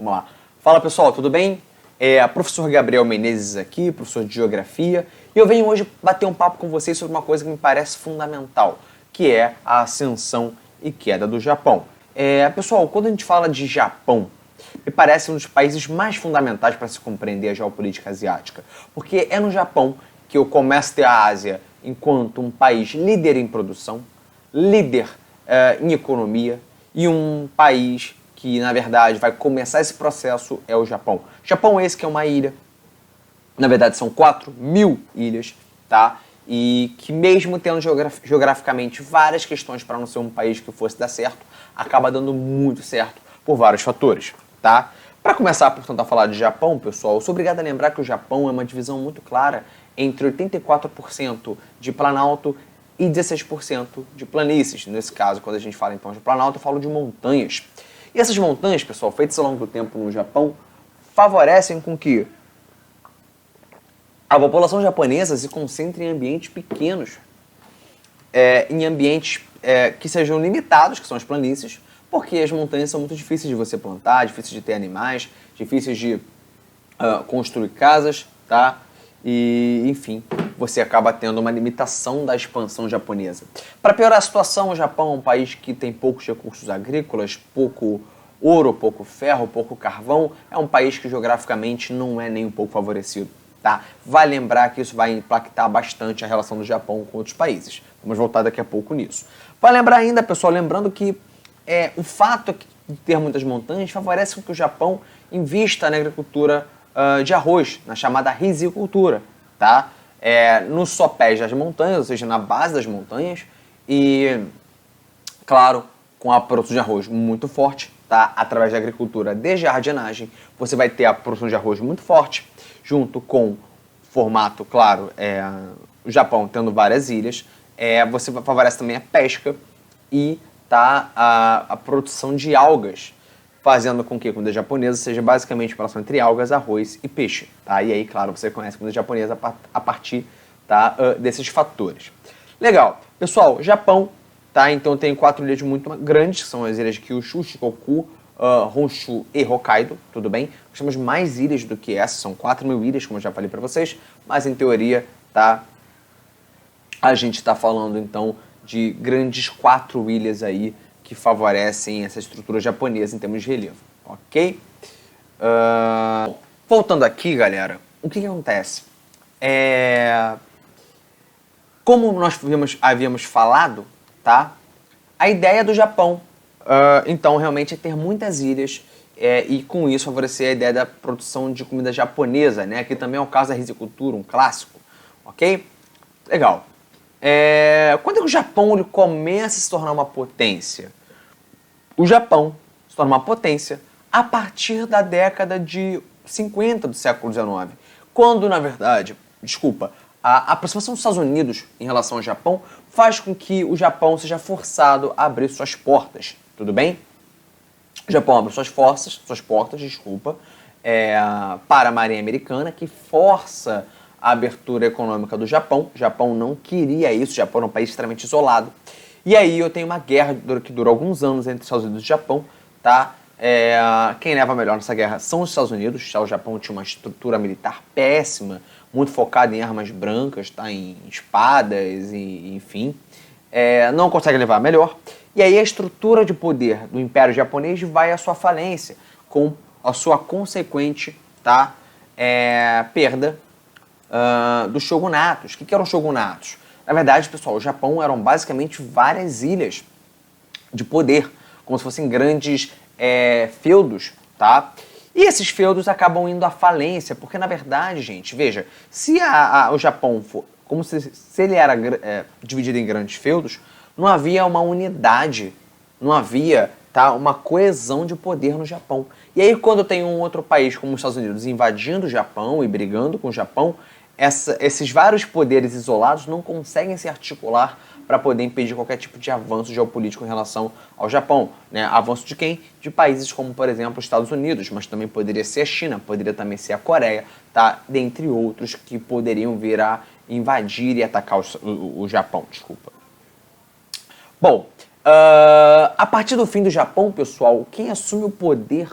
Vamos lá. Fala pessoal, tudo bem? Professor Gabriel Menezes aqui, professor de Geografia, e eu venho hoje bater um papo com vocês sobre uma coisa que me parece fundamental, que é a ascensão e queda do Japão. Pessoal, quando a gente fala de Japão, me parece um dos países mais fundamentais para se compreender a geopolítica asiática, porque é no Japão que eu começo a ter a Ásia enquanto um país líder em produção, líder em economia e um país que, na verdade, vai começar esse processo é o Japão. Japão esse que é uma ilha, na verdade são 4.000 ilhas, tá? E que mesmo tendo geograficamente várias questões para não ser um país que fosse dar certo, acaba dando muito certo por vários fatores, tá? Para começar, portanto, a falar de Japão, pessoal, eu sou obrigado a lembrar que o Japão é uma divisão muito clara entre 84% de planalto e 16% de planícies. Nesse caso, quando a gente fala então de planalto, eu falo de montanhas. E essas montanhas, pessoal, feitas ao longo do tempo no Japão, favorecem com que a população japonesa se concentre em ambientes pequenos, em ambientes que sejam limitados, que são as planícies, porque as montanhas são muito difíceis de você plantar, difíceis de ter animais, difíceis de construir casas, tá? E, enfim, você acaba tendo uma limitação da expansão japonesa. Para piorar a situação, o Japão é um país que tem poucos recursos agrícolas, pouco ouro, pouco ferro, pouco carvão. É um país que geograficamente não é nem um pouco favorecido, tá? Vai lembrar que isso vai impactar bastante a relação do Japão com outros países. Vamos voltar daqui a pouco nisso. Vai lembrar ainda, pessoal, lembrando que o fato de ter muitas montanhas favorece que o Japão invista na agricultura de arroz, na chamada rizicultura, tá? Nos sopés das montanhas, ou seja, na base das montanhas, e, claro, com a produção de arroz muito forte, tá? Através da agricultura de jardinagem, você vai ter a produção de arroz muito forte, junto com formato, claro, o Japão tendo várias ilhas, você favorece também a pesca e a produção de algas, fazendo com que a comida japonesa seja basicamente uma relação entre algas, arroz e peixe. Tá? E aí, claro, você conhece a comida japonesa a partir desses fatores. Legal. Pessoal, Japão, tá? Então tem 4 ilhas muito grandes, que são as ilhas de Kyushu, Shikoku, Honshu e Hokkaido, tudo bem? Nós temos mais ilhas do que essas, são 4.000 ilhas, como eu já falei para vocês, mas em teoria, tá? A gente está falando, então, de grandes 4 ilhas aí, que favorecem essa estrutura japonesa em termos de relevo, ok? Voltando aqui, galera, o que acontece? Como nós havíamos falado, tá? A ideia do Japão, então, realmente é ter muitas ilhas e, com isso, favorecer a ideia da produção de comida japonesa, né? Aqui também é o caso da rizicultura, um clássico, ok? Legal. Quando é que o Japão ele começa a se tornar uma potência? O Japão se torna uma potência a partir da década de 50 do século XIX, quando, na verdade, a aproximação dos Estados Unidos em relação ao Japão faz com que o Japão seja forçado a abrir suas portas, tudo bem? O Japão abre suas portas, para a Marinha Americana, que força a abertura econômica do Japão. O Japão não queria isso, o Japão é um país extremamente isolado. E aí eu tenho uma guerra que dura alguns anos entre os Estados Unidos e o Japão, tá? Quem leva melhor nessa guerra são os Estados Unidos, tá? O Japão tinha uma estrutura militar péssima, muito focada em armas brancas, tá? Em espadas, enfim. Não consegue levar melhor. E aí a estrutura de poder do Império Japonês vai à sua falência, com a sua consequente, tá? Perda dos shogunatos. O que eram shogunatos? Na verdade, pessoal, o Japão eram basicamente várias ilhas de poder, como se fossem grandes feudos, tá? E esses feudos acabam indo à falência, porque, na verdade, gente, veja, se o Japão for como se ele era dividido em grandes feudos, não havia uma unidade, não havia uma coesão de poder no Japão. E aí, quando tem um outro país, como os Estados Unidos, invadindo o Japão e brigando com o Japão, esses vários poderes isolados não conseguem se articular para poder impedir qualquer tipo de avanço geopolítico em relação ao Japão. Né? Avanço de quem? De países como, por exemplo, os Estados Unidos, mas também poderia ser a China, poderia também ser a Coreia, tá? Dentre outros que poderiam vir a invadir e atacar o Japão. Bom, a partir do fim do Japão, pessoal, quem assume o poder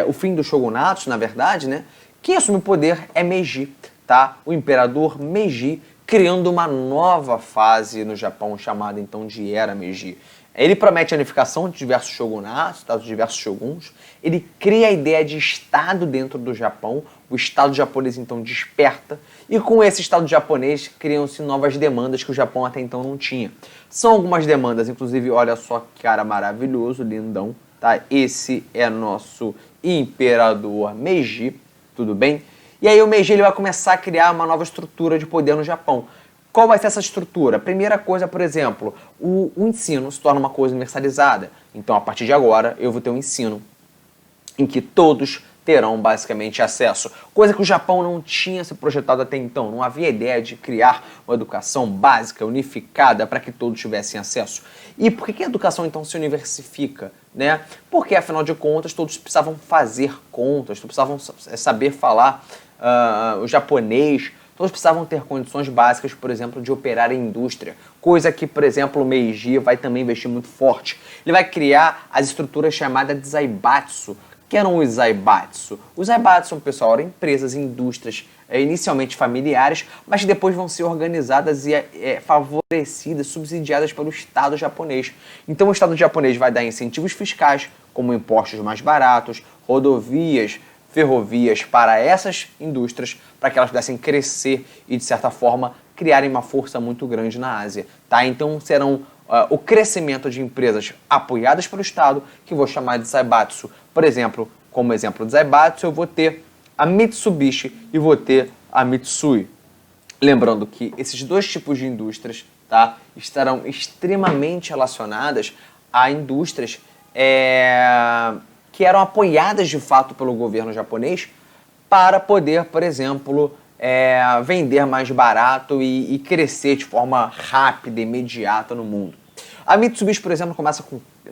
o fim do shogunato, na verdade, né? Quem assume o poder é Meiji, tá? O imperador Meiji, criando uma nova fase no Japão, chamada então de Era Meiji. Ele promete a unificação de diversos shogunatos, tá? De diversos shoguns. Ele cria a ideia de Estado dentro do Japão. O Estado japonês então desperta. E com esse Estado japonês criam-se novas demandas que o Japão até então não tinha. São algumas demandas, inclusive, olha só que cara maravilhoso, lindão, tá? Esse é nosso imperador Meiji, tudo bem? E aí o Meiji ele vai começar a criar uma nova estrutura de poder no Japão. Qual vai ser essa estrutura? Primeira coisa, por exemplo, o ensino se torna uma coisa universalizada. Então, a partir de agora, eu vou ter um ensino em que todos terão basicamente acesso. Coisa que o Japão não tinha se projetado até então. Não havia ideia de criar uma educação básica, unificada, para que todos tivessem acesso. E por que a educação então se universifica? Né? Porque, afinal de contas, todos precisavam fazer contas, todos precisavam saber falar o japonês, todos precisavam ter condições básicas, por exemplo, de operar em indústria. Coisa que, por exemplo, o Meiji vai também investir muito forte. Ele vai criar as estruturas chamadas de Zaibatsu. Que eram os Zaibatsu? Os Zaibatsu, pessoal, eram empresas, indústrias inicialmente familiares, mas que depois vão ser organizadas e favorecidas, subsidiadas pelo Estado japonês. Então o Estado japonês vai dar incentivos fiscais, como impostos mais baratos, rodovias, ferrovias para essas indústrias, para que elas pudessem crescer e, de certa forma, criarem uma força muito grande na Ásia. Tá? Então serão o crescimento de empresas apoiadas pelo Estado, que vou chamar de Zaibatsu. Por exemplo, como exemplo de Zaibatsu, eu vou ter a Mitsubishi e vou ter a Mitsui. Lembrando que esses dois tipos de indústrias, tá, estarão extremamente relacionadas a indústrias que eram apoiadas de fato pelo governo japonês para poder, por exemplo, vender mais barato e crescer de forma rápida, imediata no mundo. A Mitsubishi, por exemplo,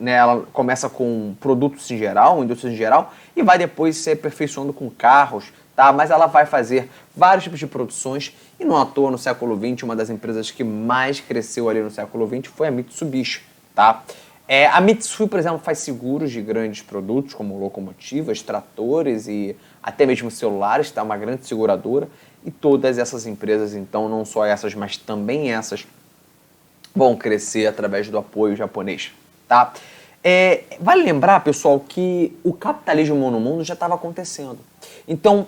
ela começa com produtos em geral, indústrias em geral, e vai depois se aperfeiçoando com carros, tá? Mas ela vai fazer vários tipos de produções, e não à toa, no século XX, uma das empresas que mais cresceu ali no século XX foi a Mitsubishi, tá? A Mitsui, por exemplo, faz seguros de grandes produtos, como locomotivas, tratores e até mesmo celulares, tá? Uma grande seguradora. E todas essas empresas, então, não só essas, mas também essas, vão crescer através do apoio japonês, tá? Vale lembrar, pessoal, que o capitalismo no mundo já estava acontecendo. Então,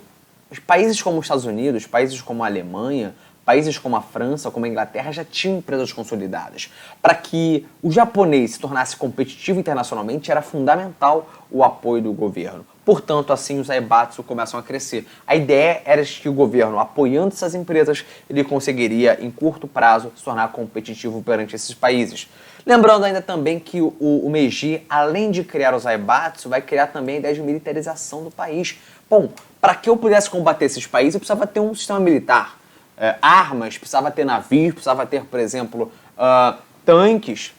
os países como os Estados Unidos, países como a Alemanha, países como a França, como a Inglaterra, já tinham empresas consolidadas. Para que o japonês se tornasse competitivo internacionalmente, era fundamental o apoio do governo. Portanto, assim, os Zaibatsu começam a crescer. A ideia era que o governo, apoiando essas empresas, ele conseguiria, em curto prazo, se tornar competitivo perante esses países. Lembrando ainda também que o Meiji, além de criar os Zaibatsu, vai criar também a ideia de militarização do país. Bom, para que eu pudesse combater esses países, eu precisava ter um sistema militar. Armas, precisava ter navios, precisava ter, por exemplo, tanques.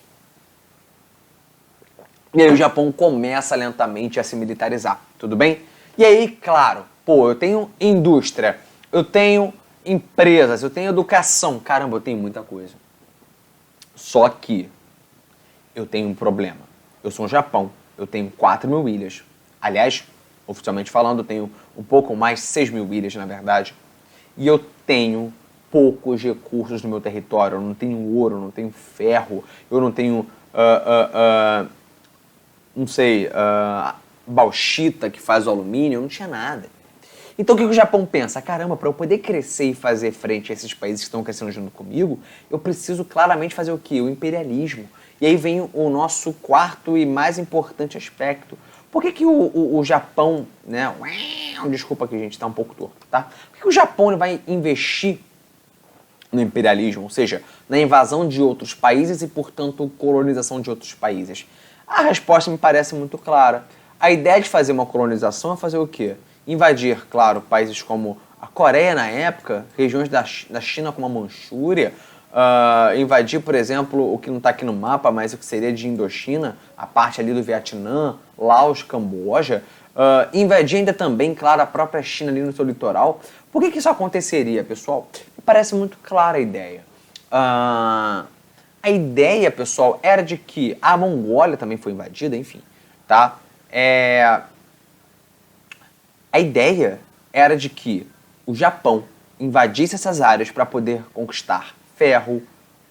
E aí o Japão começa lentamente a se militarizar, tudo bem? E aí, claro, eu tenho indústria, eu tenho empresas, eu tenho educação, caramba, eu tenho muita coisa. Só que eu tenho um problema. Eu sou um Japão, eu tenho 4.000 ilhas. Aliás, oficialmente falando, eu tenho um pouco mais de 6.000 ilhas, na verdade. E eu tenho poucos recursos no meu território. Eu não tenho ouro, eu não tenho ferro, eu não tenho, bauxita que faz o alumínio, eu não tinha nada. Então o que o Japão pensa? Caramba, para eu poder crescer e fazer frente a esses países que estão crescendo junto comigo, eu preciso claramente fazer o quê? O imperialismo. E aí vem o nosso quarto e mais importante aspecto. Por que o Japão, né? Desculpa aqui, gente, tá um pouco torto, tá? Por que o Japão vai investir no imperialismo, ou seja, na invasão de outros países e, portanto, colonização de outros países? A resposta me parece muito clara. A ideia de fazer uma colonização é fazer o quê? Invadir, claro, países como a Coreia na época, regiões da China como a Manchúria, invadir, por exemplo, o que não está aqui no mapa, mas o que seria de Indochina, a parte ali do Vietnã, Laos, Camboja, invadir ainda também, claro, a própria China ali no seu litoral. Por que isso aconteceria, pessoal? Me parece muito clara a ideia. A ideia, pessoal, era de que a Mongólia também foi invadida, enfim, tá? ideia era de que o Japão invadisse essas áreas para poder conquistar ferro,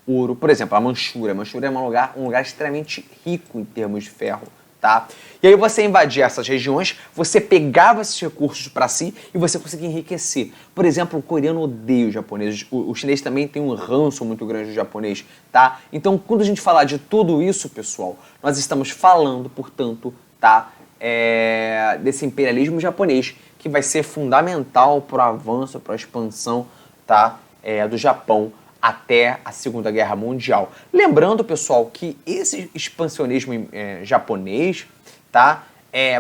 ouro. Por exemplo, a Manchúria. A Manchúria é um lugar extremamente rico em termos de ferro. Tá? E aí você invadia essas regiões, você pegava esses recursos para si e você conseguia enriquecer. Por exemplo, o coreano odeia os japoneses, o chinês também tem um ranço muito grande do japonês, tá? Então, quando a gente falar de tudo isso, pessoal, nós estamos falando, portanto, tá? Desse imperialismo japonês que vai ser fundamental para o avanço, para a expansão, tá? Do Japão até a Segunda Guerra Mundial. Lembrando, pessoal, que esse expansionismo japonês, tá,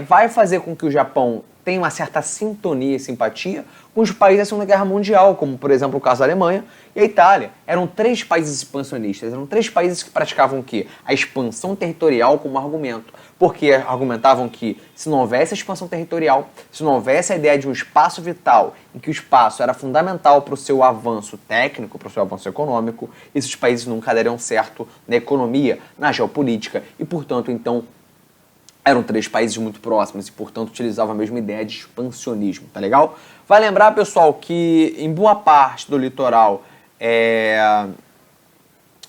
vai fazer com que o Japão tenha uma certa sintonia e simpatia com os países da Segunda Guerra Mundial, como, por exemplo, o caso da Alemanha e a Itália. Eram 3 países expansionistas, eram 3 países que praticavam o quê? A expansão territorial como argumento. Porque argumentavam que se não houvesse a expansão territorial, se não houvesse a ideia de um espaço vital, em que o espaço era fundamental para o seu avanço técnico, para o seu avanço econômico, esses países nunca dariam certo na economia, na geopolítica, e, portanto, então, eram 3 países muito próximos e, portanto, utilizavam a mesma ideia de expansionismo, tá legal? Vai lembrar, pessoal, que em boa parte do litoral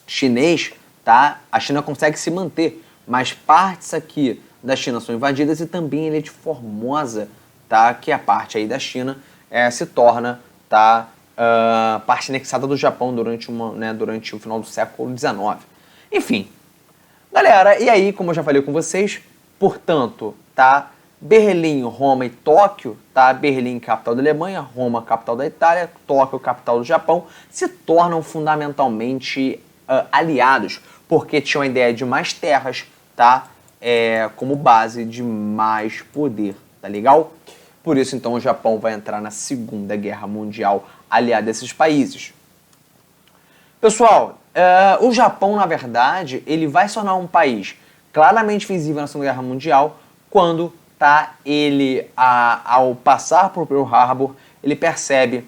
chinês, tá, a China consegue se manter, mas partes aqui da China são invadidas e também a Ilha de Formosa, tá, que é a parte aí da China, se torna, tá, parte anexada do Japão durante o final do século XIX. Enfim, galera, e aí, como eu já falei com vocês, portanto, tá, Berlim, Roma e Tóquio, tá, Berlim, capital da Alemanha, Roma, capital da Itália, Tóquio, capital do Japão, se tornam fundamentalmente aliados, porque tinham a ideia de mais terras, tá, como base de mais poder, tá legal? Por isso, então, o Japão vai entrar na Segunda Guerra Mundial aliado a esses países. Pessoal, o Japão, na verdade, ele vai se tornar um país claramente visível na Segunda Guerra Mundial quando, tá, ele, ao passar por Pearl Harbor, ele percebe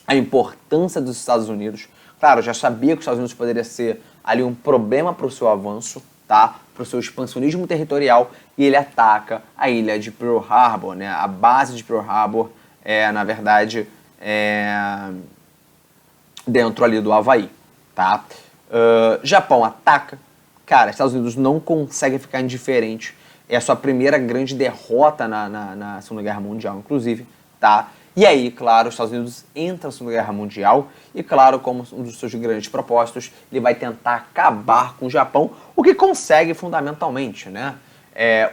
a importância dos Estados Unidos. Claro, já sabia que os Estados Unidos poderia ser ali um problema para o seu avanço, tá, para o seu expansionismo territorial, e ele ataca a ilha de Pearl Harbor, né, a base de Pearl Harbor, na verdade, dentro ali do Havaí, tá? Japão ataca, cara, Estados Unidos não consegue ficar indiferente, é a sua primeira grande derrota na Segunda Guerra Mundial, inclusive, tá? E aí, claro, os Estados Unidos entram na Segunda Guerra Mundial e, claro, como um dos seus grandes propósitos, ele vai tentar acabar com o Japão, o que consegue fundamentalmente, né?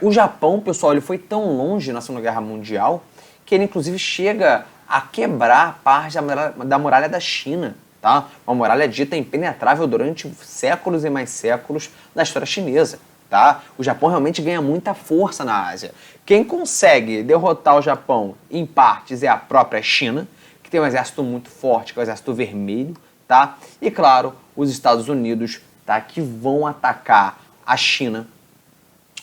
O Japão, pessoal, ele foi tão longe na Segunda Guerra Mundial que ele, inclusive, chega a quebrar parte da muralha da China, tá? Uma muralha dita impenetrável durante séculos e mais séculos da história chinesa. Tá? O Japão realmente ganha muita força na Ásia. Quem consegue derrotar o Japão, em partes, é a própria China, que tem um exército muito forte, que é o exército vermelho, tá? E, claro, os Estados Unidos, tá? Que vão atacar a China,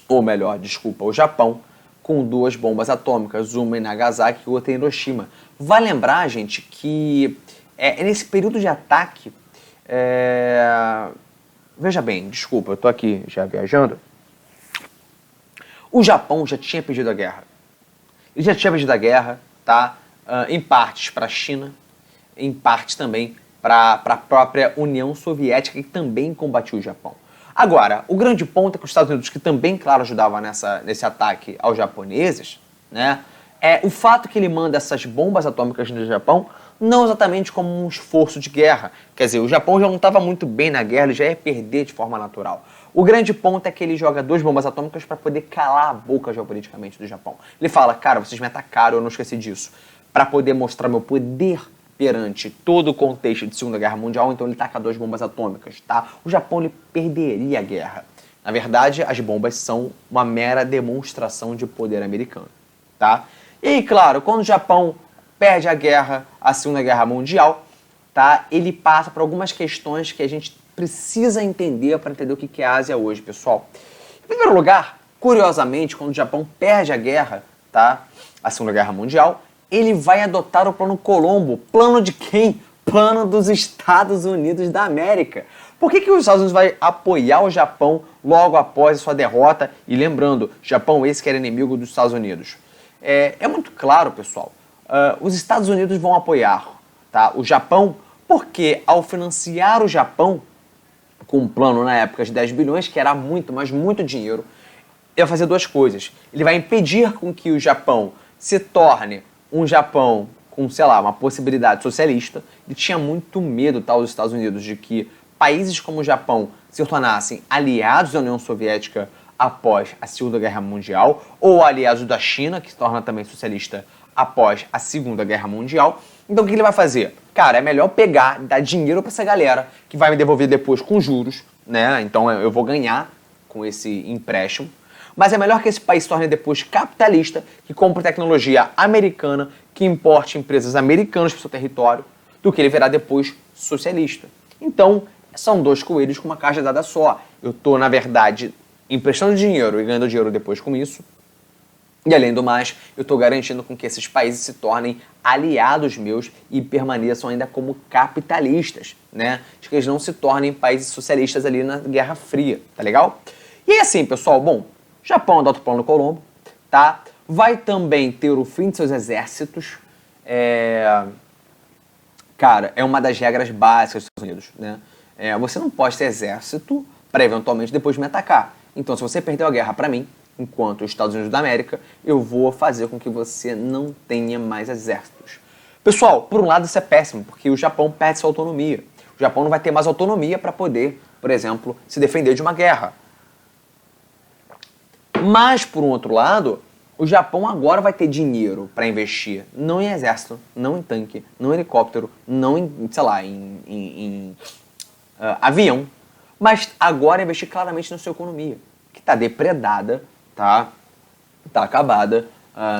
ou melhor, desculpa, o Japão, com 2 bombas atômicas, uma em Nagasaki e outra em Hiroshima. Vai lembrar, gente, que nesse período de ataque... Veja bem, desculpa, eu tô aqui já viajando. O Japão já tinha pedido a guerra. Ele já tinha pedido a guerra, tá? Em partes para a China, em partes também para a própria União Soviética, que também combatia o Japão. Agora, o grande ponto é que os Estados Unidos, que também, claro, ajudavam nesse ataque aos japoneses, né? O fato que ele manda essas bombas atômicas no Japão não exatamente como um esforço de guerra. Quer dizer, o Japão já não estava muito bem na guerra, ele já ia perder de forma natural. O grande ponto é que ele joga 2 bombas atômicas para poder calar a boca geopoliticamente do Japão. Ele fala, cara, vocês me atacaram, eu não esqueci disso. Para poder mostrar meu poder perante todo o contexto de Segunda Guerra Mundial, então ele taca 2 bombas atômicas, tá? O Japão, ele perderia a guerra. Na verdade, as bombas são uma mera demonstração de poder americano, tá? E aí, claro, quando o Japão perde a guerra, a Segunda Guerra Mundial, tá? Ele passa por algumas questões que a gente precisa entender para entender o que é a Ásia hoje, pessoal. Em primeiro lugar, curiosamente, quando o Japão perde a guerra, tá? A Segunda Guerra Mundial, ele vai adotar o Plano Colombo. Plano de quem? Plano dos Estados Unidos da América. Por que os Estados Unidos vai apoiar o Japão logo após a sua derrota? E lembrando, Japão esse que era inimigo dos Estados Unidos. É muito claro, pessoal, os Estados Unidos vão apoiar, tá, o Japão, porque ao financiar o Japão, com um plano na época de 10 bilhões, que era muito, mas muito dinheiro, ele vai fazer duas coisas. Ele vai impedir com que o Japão se torne um Japão com, sei lá, uma possibilidade socialista. Ele tinha muito medo, tá, os Estados Unidos, de que países como o Japão se tornassem aliados da União Soviética após a Segunda Guerra Mundial, ou aliados da China, que se torna também socialista após a Segunda Guerra Mundial. Então o que ele vai fazer? Cara, é melhor pegar, dar dinheiro para essa galera, que vai me devolver depois com juros, né? Então eu vou ganhar com esse empréstimo. Mas é melhor que esse país se torne depois capitalista, que compre tecnologia americana, que importe empresas americanas para o seu território, do que ele virar depois socialista. Então, são dois coelhos com uma cajadada só. Eu estou, na verdade, emprestando dinheiro e ganhando dinheiro depois com isso. E, além do mais, eu estou garantindo com que esses países se tornem aliados meus e permaneçam ainda como capitalistas, né? De que eles não se tornem países socialistas ali na Guerra Fria, tá legal? E assim, pessoal, bom, Japão adota o Plano Colombo, tá? Vai também ter o fim de seus exércitos. Cara, é uma das regras básicas dos Estados Unidos, né? Você não pode ter exército para eventualmente depois me atacar. Então, se você perdeu a guerra para mim, enquanto os Estados Unidos da América, eu vou fazer com que você não tenha mais exércitos. Pessoal, por um lado isso é péssimo, porque o Japão perde sua autonomia. O Japão não vai ter mais autonomia para poder, por exemplo, se defender de uma guerra. Mas, por um outro lado, o Japão agora vai ter dinheiro para investir, não em exército, não em tanque, não em helicóptero, não em, sei lá, em avião, mas agora investir claramente na sua economia, que está depredada, tá acabada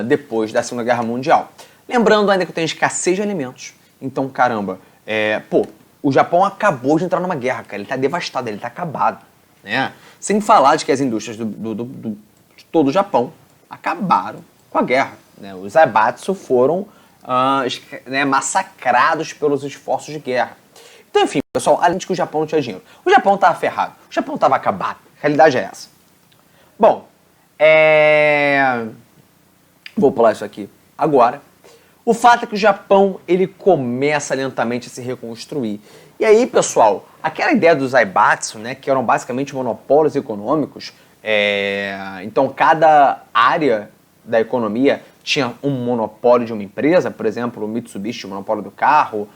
depois da Segunda Guerra Mundial. Lembrando ainda que tem escassez de alimentos, então, caramba, o Japão acabou de entrar numa guerra, cara, ele está devastado, ele está acabado, né? Sem falar de que as indústrias de todo o Japão acabaram com a guerra, né? Os Zaibatsu foram massacrados pelos esforços de guerra. Então, enfim, pessoal, além de que o Japão não tinha dinheiro, o Japão estava ferrado, o Japão estava acabado, a realidade é essa. Bom, vou pular isso aqui agora. O fato é que o Japão, ele começa lentamente a se reconstruir. E aí, pessoal, aquela ideia dos Zaibatsu, né, que eram basicamente monopólios econômicos, então cada área da economia tinha um monopólio de uma empresa, por exemplo, o Mitsubishi tinha o monopólio do carro,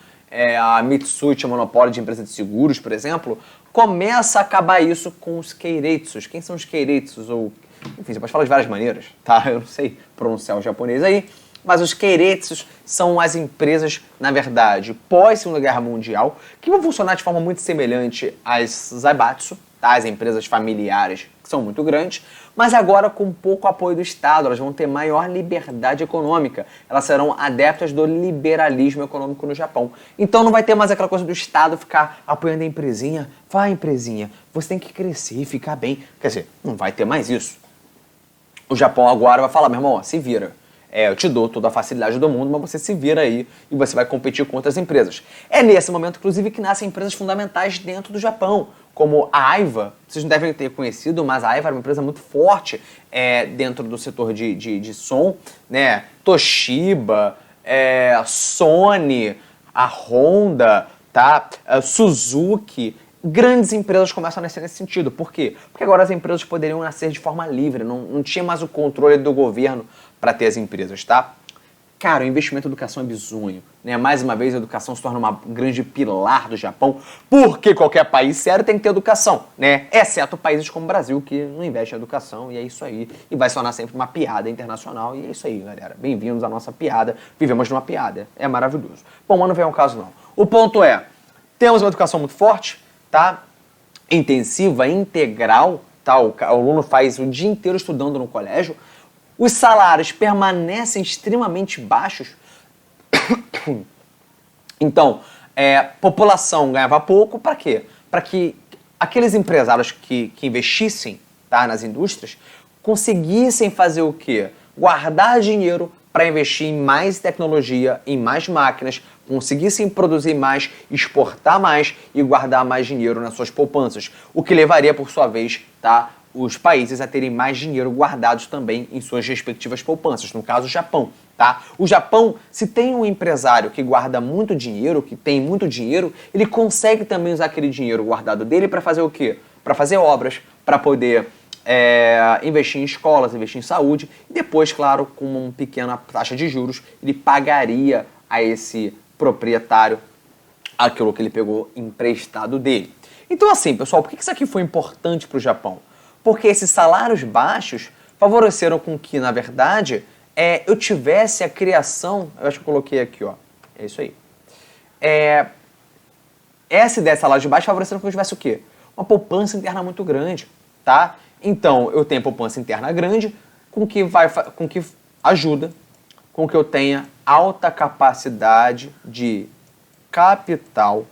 a Mitsui tinha o monopólio de empresa de seguros, por exemplo. Começa a acabar isso com os Keiretsus. Quem são os Keiretsus? Ou, enfim, você pode falar de várias maneiras, tá? Eu não sei pronunciar o japonês aí. Mas os Keiretsus são as empresas, na verdade, pós-Segunda Guerra Mundial, que vão funcionar de forma muito semelhante às Zaibatsu, tá? As empresas familiares, que são muito grandes, mas agora com pouco apoio do Estado. Elas vão ter maior liberdade econômica. Elas serão adeptas do liberalismo econômico no Japão. Então não vai ter mais aquela coisa do Estado ficar apoiando a empresinha. Vai, empresinha, você tem que crescer e ficar bem. Quer dizer, não vai ter mais isso. O Japão agora vai falar, meu irmão, se vira. Eu te dou toda a facilidade do mundo, mas você se vira aí e você vai competir com outras empresas. É nesse momento, inclusive, que nascem empresas fundamentais dentro do Japão, como a Aiva. Vocês não devem ter conhecido, mas a Aiva era uma empresa muito forte dentro do setor de som, né? Toshiba, Sony, a Honda, tá? Suzuki. Grandes empresas começam a nascer nesse sentido. Por quê? Porque agora as empresas poderiam nascer de forma livre, não tinha mais o controle do governo para ter as empresas, tá? Cara, o investimento em educação é bizonho, né? Mais uma vez, a educação se torna uma grande pilar do Japão, porque qualquer país sério tem que ter educação, né? Exceto países como o Brasil, que não investem em educação, e é isso aí. E vai se tornar sempre uma piada internacional, e é isso aí, galera. Bem-vindos à nossa piada. Vivemos numa piada. É maravilhoso. Bom, mas não vem ao caso, não. O ponto é, temos uma educação muito forte, tá? Intensiva, integral, tá? O aluno faz o dia inteiro estudando no colégio. Os salários permanecem extremamente baixos. Então, população ganhava pouco, para quê? Para que aqueles empresários que investissem, tá, nas indústrias conseguissem fazer o quê? Guardar dinheiro para investir em mais tecnologia, em mais máquinas, conseguissem produzir mais, exportar mais e guardar mais dinheiro nas suas poupanças, o que levaria, por sua vez, tá, os países a terem mais dinheiro guardados também em suas respectivas poupanças, no caso o Japão, tá? O Japão, se tem um empresário que guarda muito dinheiro, que tem muito dinheiro, ele consegue também usar aquele dinheiro guardado dele para fazer o quê? Para fazer obras, para poder investir em escolas, investir em saúde, e depois, claro, com uma pequena taxa de juros, ele pagaria a esse proprietário aquilo que ele pegou emprestado dele. Então assim, pessoal, por que isso aqui foi importante para o Japão? Porque esses salários baixos favoreceram com que, na verdade, eu tivesse a criação, eu acho que eu coloquei aqui, ó, é isso aí. Essa ideia de salários baixos favoreceram com que eu tivesse o quê? Uma poupança interna muito grande, tá? Então, eu tenho poupança interna grande, com que ajuda com que eu tenha alta capacidade de capital,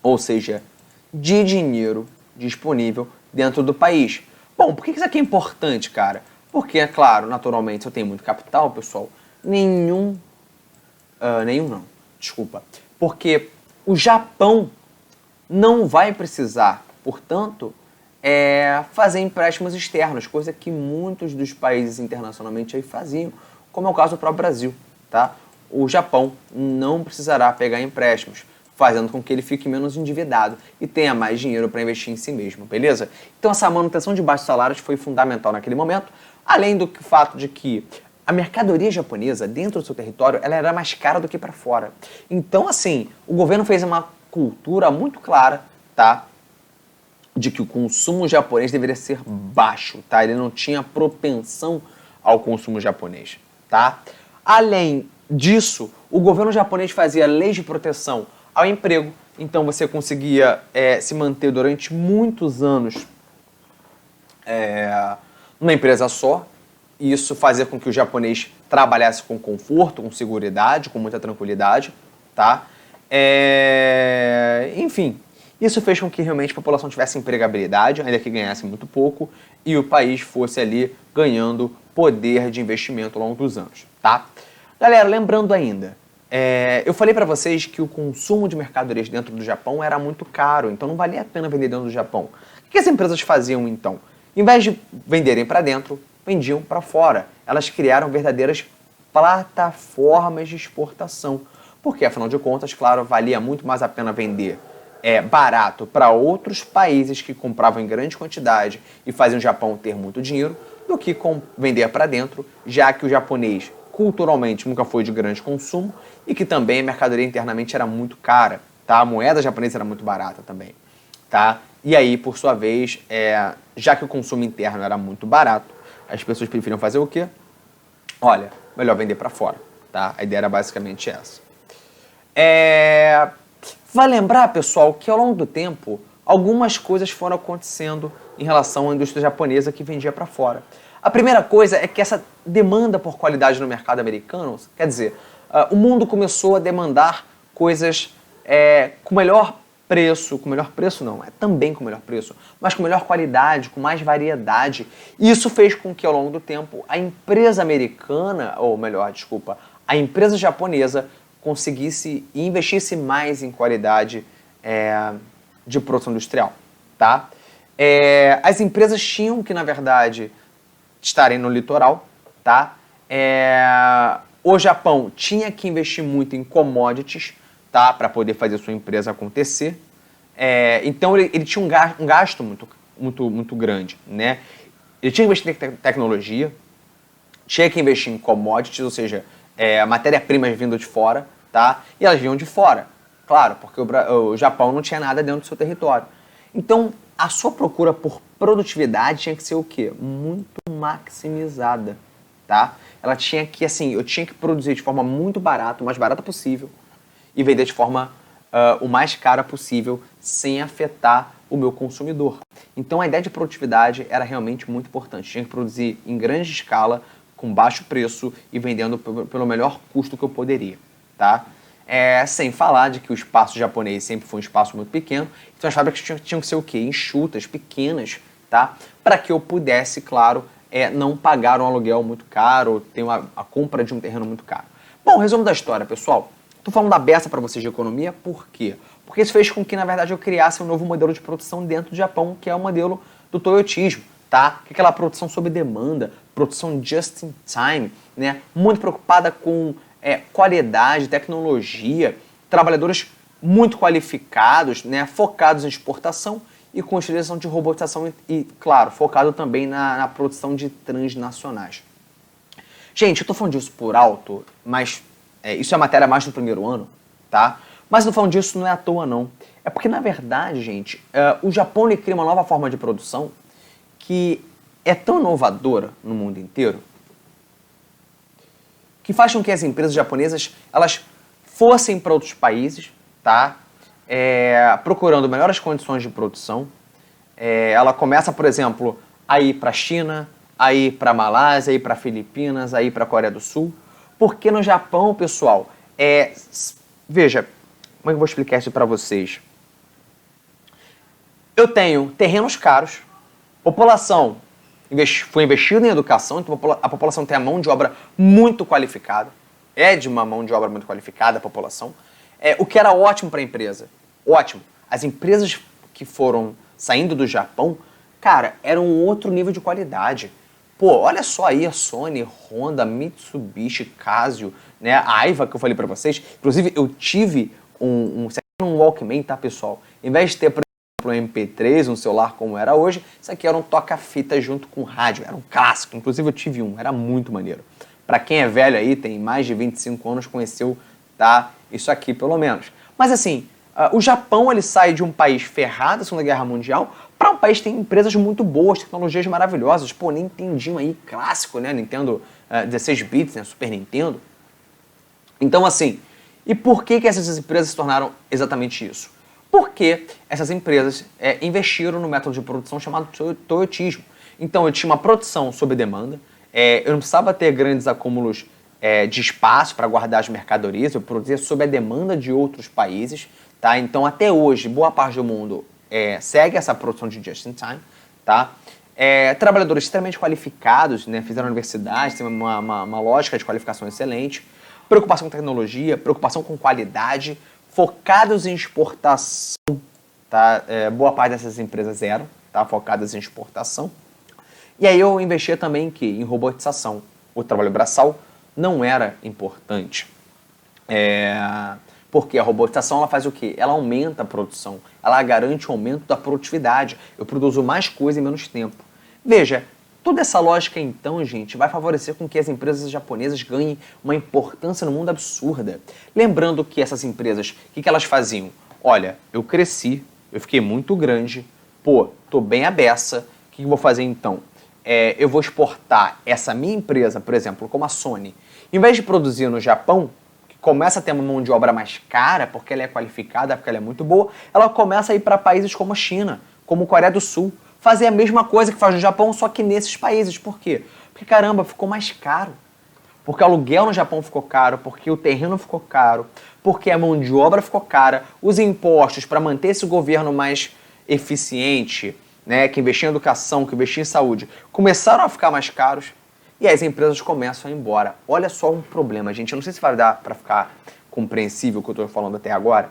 ou seja, de dinheiro disponível dentro do país. Bom, por que isso aqui é importante, cara? Porque, é claro, naturalmente, se eu tenho muito capital, pessoal, porque o Japão não vai precisar, portanto, fazer empréstimos externos, coisa que muitos dos países internacionalmente aí faziam, como é o caso do próprio Brasil, tá? O Japão não precisará pegar empréstimos, fazendo com que ele fique menos endividado e tenha mais dinheiro para investir em si mesmo, beleza? Então essa manutenção de baixos salários foi fundamental naquele momento, além do fato de que a mercadoria japonesa dentro do seu território ela era mais cara do que para fora. Então assim, o governo fez uma cultura muito clara, tá? De que o consumo japonês deveria ser baixo, tá? Ele não tinha propensão ao consumo japonês, tá? Além disso, o governo japonês fazia leis de proteção ao emprego, então você conseguia se manter durante muitos anos numa empresa só, e isso fazia com que o japonês trabalhasse com conforto, com seguridade, com muita tranquilidade, tá? Enfim, isso fez com que realmente a população tivesse empregabilidade, ainda que ganhasse muito pouco, e o país fosse ali ganhando poder de investimento ao longo dos anos, tá? Galera, lembrando ainda, eu falei para vocês que o consumo de mercadorias dentro do Japão era muito caro, então não valia a pena vender dentro do Japão. O que as empresas faziam então? Em vez de venderem para dentro, vendiam para fora. Elas criaram verdadeiras plataformas de exportação, porque afinal de contas, claro, valia muito mais a pena vender barato para outros países que compravam em grande quantidade e faziam o Japão ter muito dinheiro, do que vender para dentro, já que o japonês culturalmente nunca foi de grande consumo e que também a mercadoria internamente era muito cara, tá? A moeda japonesa era muito barata também, tá? E aí, por sua vez, já que o consumo interno era muito barato, as pessoas preferiam fazer o quê? Olha, melhor vender para fora, tá? A ideia era basicamente essa. Vai lembrar, pessoal, que ao longo do tempo, algumas coisas foram acontecendo em relação à indústria japonesa que vendia para fora. A primeira coisa é que essa demanda por qualidade no mercado americano, quer dizer, o mundo começou a demandar coisas com melhor preço, também com melhor preço, mas com melhor qualidade, com mais variedade. E isso fez com que ao longo do tempo a empresa a empresa japonesa conseguisse e investisse mais em qualidade de produção industrial, tá? As empresas tinham que, na verdade, estarem no litoral, tá? O Japão tinha que investir muito em commodities, tá? Para poder fazer sua empresa acontecer. Então ele tinha um gasto muito grande, né? Ele tinha que investir em tecnologia, tinha que investir em commodities, ou seja, matéria-primas vindo de fora, tá? E elas vinham de fora, claro, porque o Japão não tinha nada dentro do seu território. Então, a sua procura por produtividade tinha que ser o quê? Muito maximizada, tá? Ela tinha que, assim, eu tinha que produzir de forma muito barata, o mais barata possível, e vender de forma o mais cara possível, sem afetar o meu consumidor. Então, a ideia de produtividade era realmente muito importante. Tinha que produzir em grande escala, com baixo preço e vendendo pelo melhor custo que eu poderia, tá? Sem falar de que o espaço japonês sempre foi um espaço muito pequeno, então as fábricas tinham que ser o quê? Enxutas, pequenas, tá? Para que eu pudesse, claro, não pagar um aluguel muito caro, ter a compra de um terreno muito caro. Bom, resumo da história, pessoal. Tô falando da beça para vocês de economia, por quê? Porque isso fez com que, na verdade, eu criasse um novo modelo de produção dentro do Japão, que é o modelo do toyotismo, tá? Que é aquela produção sob demanda, produção just in time, né? Muito preocupada com qualidade, tecnologia, trabalhadores muito qualificados, né? Focados em exportação e com utilização de robotização e, claro, focado também na produção de transnacionais. Gente, eu tô falando disso por alto, mas isso é matéria mais do primeiro ano, tá? Mas não falando disso não é à toa, não. É porque, na verdade, gente, o Japão ele cria uma nova forma de produção que é tão inovadora no mundo inteiro que faz com que as empresas japonesas elas fossem para outros países, tá? Procurando melhores condições de produção. Ela começa, por exemplo, a ir para a China, a ir para a Malásia, a ir para Filipinas, a ir para a Coreia do Sul. Porque no Japão, pessoal, veja, como é que eu vou explicar isso para vocês? Eu tenho terrenos caros, população foi investida em educação, então a população tem a mão de obra muito qualificada, de uma mão de obra muito qualificada a população, o que era ótimo para a empresa. Ótimo. As empresas que foram saindo do Japão, cara, eram um outro nível de qualidade. Pô, olha só aí a Sony, Honda, Mitsubishi, Casio, né, a Aiva que eu falei para vocês. Inclusive, eu tive um Walkman, tá, pessoal? Em vez de ter, por exemplo, um MP3, um celular como era hoje, isso aqui era um toca-fita junto com rádio, era um clássico. Inclusive, eu tive um, era muito maneiro. Para quem é velho aí, tem mais de 25 anos, conheceu, tá, isso aqui pelo menos. Mas assim, o Japão ele sai de um país ferrado da Segunda Guerra Mundial para um país que tem empresas muito boas, tecnologias maravilhosas. Pô, Nintendinho aí, clássico, né? Nintendo 16 bits, né? Super Nintendo. Então, assim, e por que essas empresas se tornaram exatamente isso? Porque essas empresas investiram no método de produção chamado toyotismo. Então, eu tinha uma produção sob demanda, eu não precisava ter grandes acúmulos de espaço para guardar as mercadorias, eu produzia sob a demanda de outros países, tá? Então, até hoje, boa parte do mundo segue essa produção de just-in-time, tá? Trabalhadores extremamente qualificados, né? Fizeram universidade, tem uma lógica de qualificação excelente, preocupação com tecnologia, preocupação com qualidade, focados em exportação, tá? Boa parte dessas empresas eram, tá? Focadas em exportação. E aí eu investia também em robotização. O trabalho braçal não era importante. Porque a robotização ela faz o quê? Ela aumenta a produção, ela garante o aumento da produtividade. Eu produzo mais coisa em menos tempo. Veja, toda essa lógica então, gente, vai favorecer com que as empresas japonesas ganhem uma importância no mundo absurda. Lembrando que essas empresas, o que elas faziam? Olha, eu cresci, eu fiquei muito grande, pô, tô bem à beça, o que eu vou fazer então? Eu vou exportar essa minha empresa, por exemplo, como a Sony, em vez de produzir no Japão, que começa a ter uma mão de obra mais cara, porque ela é qualificada, porque ela é muito boa, ela começa a ir para países como a China, como a Coreia do Sul, fazer a mesma coisa que faz no Japão, só que nesses países. Por quê? Porque, caramba, ficou mais caro. Porque o aluguel no Japão ficou caro, porque o terreno ficou caro, porque a mão de obra ficou cara, os impostos para manter esse governo mais eficiente, né, que investia em educação, que investia em saúde, começaram a ficar mais caros e as empresas começam a ir embora. Olha só um problema, gente. Eu não sei se vai dar para ficar compreensível o que eu estou falando até agora.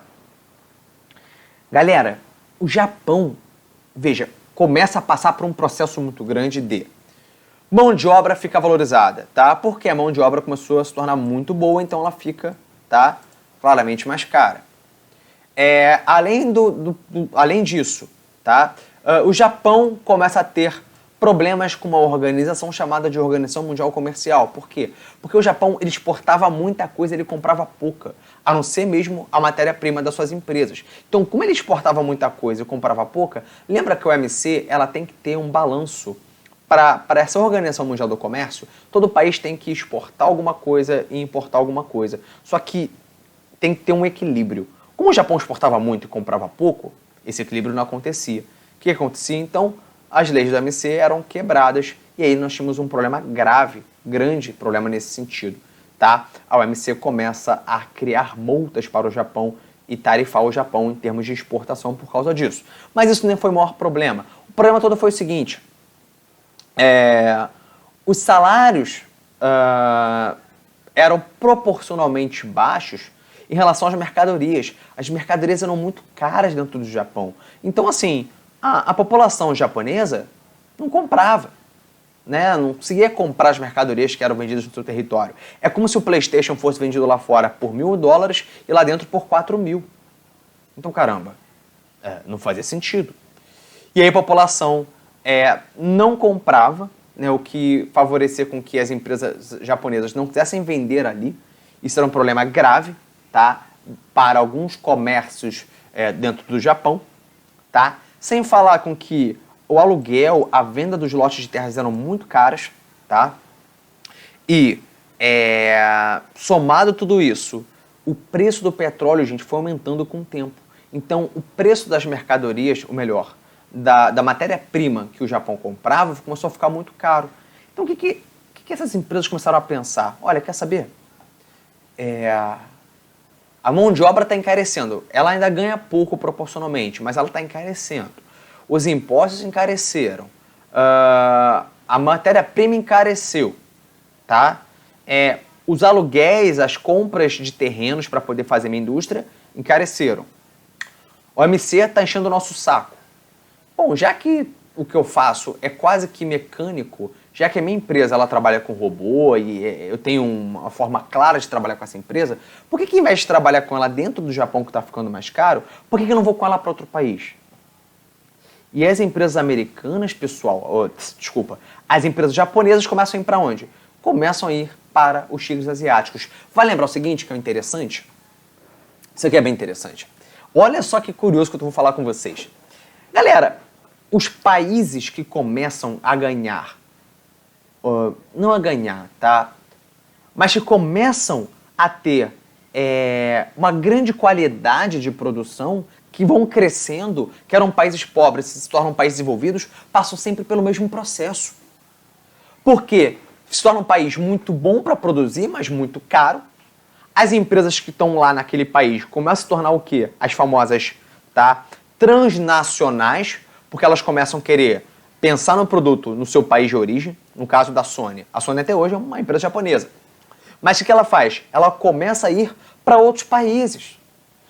Galera, o Japão, veja, começa a passar por um processo muito grande de mão de obra fica valorizada, tá? Porque a mão de obra começou a se tornar muito boa, então ela fica, tá, claramente mais cara. Além disso, tá? O Japão começa a ter problemas com uma organização chamada de Organização Mundial Comercial. Por quê? Porque o Japão ele exportava muita coisa, ele comprava pouca, a não ser mesmo a matéria-prima das suas empresas. Então, como ele exportava muita coisa e comprava pouca, lembra que o OMC ela tem que ter um balanço. Para essa Organização Mundial do Comércio, todo país tem que exportar alguma coisa e importar alguma coisa. Só que tem que ter um equilíbrio. Como o Japão exportava muito e comprava pouco, esse equilíbrio não acontecia. O que acontecia? Então, as leis do OMC eram quebradas e aí nós tínhamos um problema grave, grande problema nesse sentido. Tá? A OMC começa a criar multas para o Japão e tarifar o Japão em termos de exportação por causa disso. Mas isso nem foi o maior problema. O problema todo foi o seguinte: os salários eram proporcionalmente baixos em relação às mercadorias. As mercadorias eram muito caras dentro do Japão. Então, assim, a população japonesa não comprava, né? Não conseguia comprar as mercadorias que eram vendidas no seu território. É como se o PlayStation fosse vendido lá fora por $1.000 e lá dentro por 4.000. Então, caramba, não fazia sentido. E aí a população não comprava, né, o que favorecia com que as empresas japonesas não quisessem vender ali. Isso era um problema grave, tá, para alguns comércios dentro do Japão, tá? Sem falar com que o aluguel, a venda dos lotes de terras eram muito caras, tá? E, somado tudo isso, o preço do petróleo, gente, foi aumentando com o tempo. Então, o preço das mercadorias, ou melhor, da matéria-prima que o Japão comprava, começou a ficar muito caro. Então, o que essas empresas começaram a pensar? Olha, quer saber? A mão de obra está encarecendo. Ela ainda ganha pouco proporcionalmente, mas ela está encarecendo. Os impostos encareceram. A matéria-prima encareceu. Tá? Os aluguéis, as compras de terrenos para poder fazer minha indústria encareceram. O OMC está enchendo o nosso saco. Bom, já que o que eu faço é quase que mecânico, já que a minha empresa ela trabalha com robô e eu tenho uma forma clara de trabalhar com essa empresa, por que ao invés de trabalhar com ela dentro do Japão, que está ficando mais caro, por que eu não vou com ela para outro país? E as empresas americanas, pessoal, as empresas japonesas começam a ir para onde? Começam a ir para os tigres asiáticos. Vai lembrar o seguinte, que é interessante? Isso aqui é bem interessante. Olha só que curioso que eu vou falar com vocês. Galera, os países que começam a ganhar, não a ganhar, tá? Mas que começam a ter uma grande qualidade de produção, que vão crescendo, que eram países pobres, se tornam países desenvolvidos, passam sempre pelo mesmo processo. Por quê? Se torna um país muito bom para produzir, mas muito caro. As empresas que estão lá naquele país começam a se tornar o quê? As famosas, tá, transnacionais, porque elas começam a querer pensar no produto no seu país de origem, no caso da Sony. A Sony até hoje é uma empresa japonesa. Mas o que ela faz? Ela começa a ir para outros países.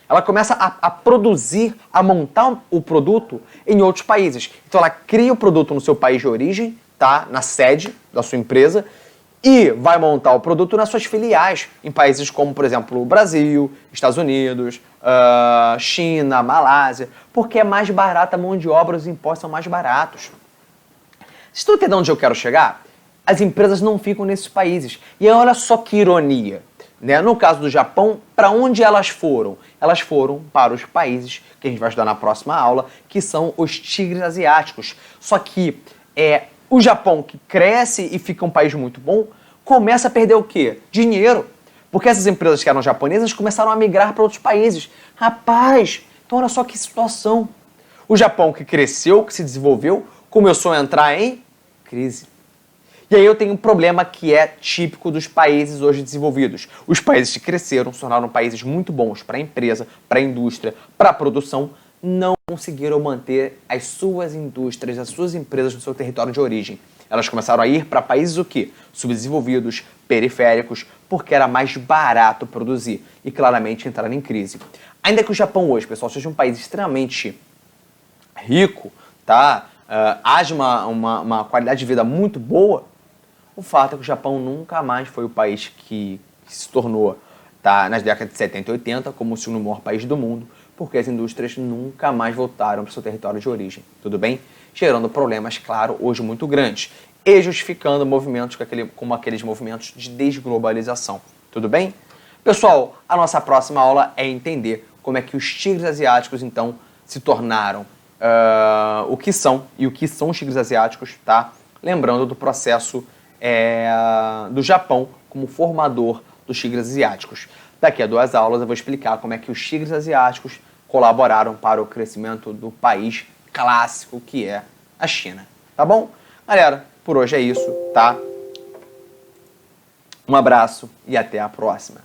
Ela começa a produzir, a montar o produto em outros países. Então ela cria o produto no seu país de origem, tá, na sede da sua empresa, e vai montar o produto nas suas filiais, em países como, por exemplo, o Brasil, Estados Unidos, China, Malásia, porque é mais barata a mão de obra, os impostos são mais baratos. Vocês estão entendendo onde eu quero chegar? As empresas não ficam nesses países. E olha só que ironia, né? No caso do Japão, para onde elas foram? Elas foram para os países que a gente vai estudar na próxima aula, que são os tigres asiáticos. Só que o Japão, que cresce e fica um país muito bom, começa a perder o quê? Dinheiro. Porque essas empresas que eram japonesas começaram a migrar para outros países. Rapaz, então olha só que situação. O Japão, que cresceu, que se desenvolveu, começou a entrar em crise. E aí eu tenho um problema que é típico dos países hoje desenvolvidos. Os países que cresceram, se tornaram países muito bons para a empresa, para a indústria, para a produção, não conseguiram manter as suas indústrias, as suas empresas no seu território de origem. Elas começaram a ir para países o quê? Subdesenvolvidos, periféricos, porque era mais barato produzir e claramente entraram em crise. Ainda que o Japão hoje, pessoal, seja um país extremamente rico, tá? Haja uma qualidade de vida muito boa, o fato é que o Japão nunca mais foi o país que se tornou, tá, nas décadas de 70 e 80 como o segundo maior país do mundo, porque as indústrias nunca mais voltaram para o seu território de origem, tudo bem? Gerando problemas, claro, hoje muito grandes, e justificando movimentos como aqueles movimentos de desglobalização, tudo bem? Pessoal, a nossa próxima aula é entender como é que os tigres asiáticos, então, se tornaram o que são e o que são os tigres asiáticos, tá? Lembrando do processo do Japão como formador dos tigres asiáticos. Daqui a 2 aulas eu vou explicar como é que os tigres asiáticos colaboraram para o crescimento do país clássico que é a China. Tá bom? Galera, por hoje é isso, tá? Um abraço e até a próxima.